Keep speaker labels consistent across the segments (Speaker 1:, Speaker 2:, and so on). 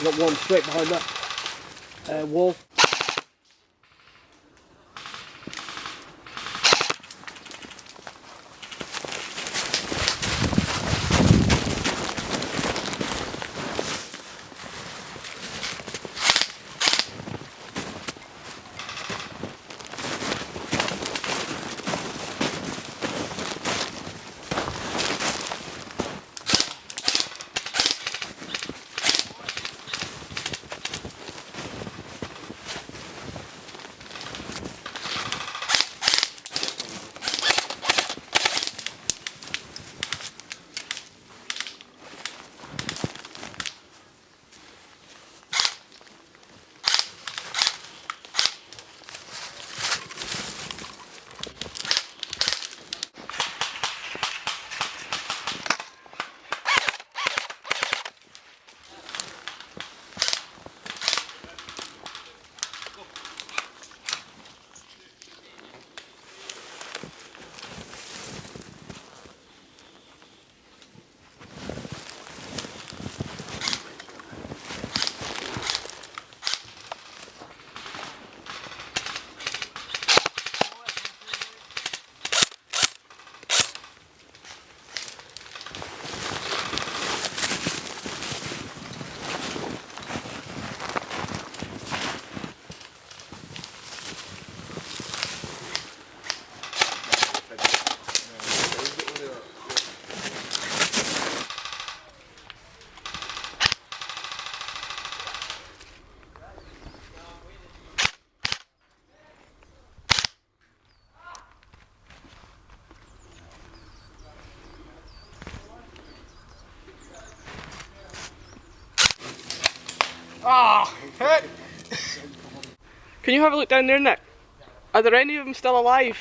Speaker 1: We've got one straight behind that wall.
Speaker 2: Ah! Oh, can you have a look down there, Nick? Are there any of them still alive?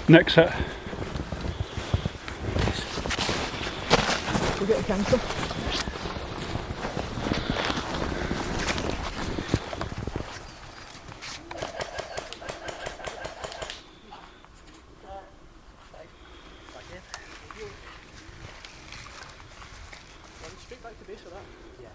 Speaker 3: Next set.
Speaker 2: We'll get a cancer. Straight back to base with that. Yeah.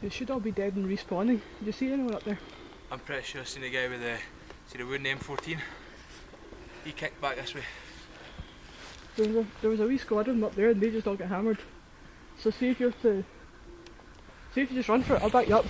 Speaker 2: They should all be dead and respawning. Did you see anyone up there?
Speaker 4: I'm pretty sure I seen a guy with the wooden M14. He kicked back this way.
Speaker 2: there was a wee squadron up there and they just all get hammered. So see if you just run for it, I'll back you up.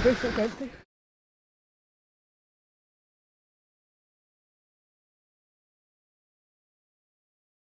Speaker 2: It's empty.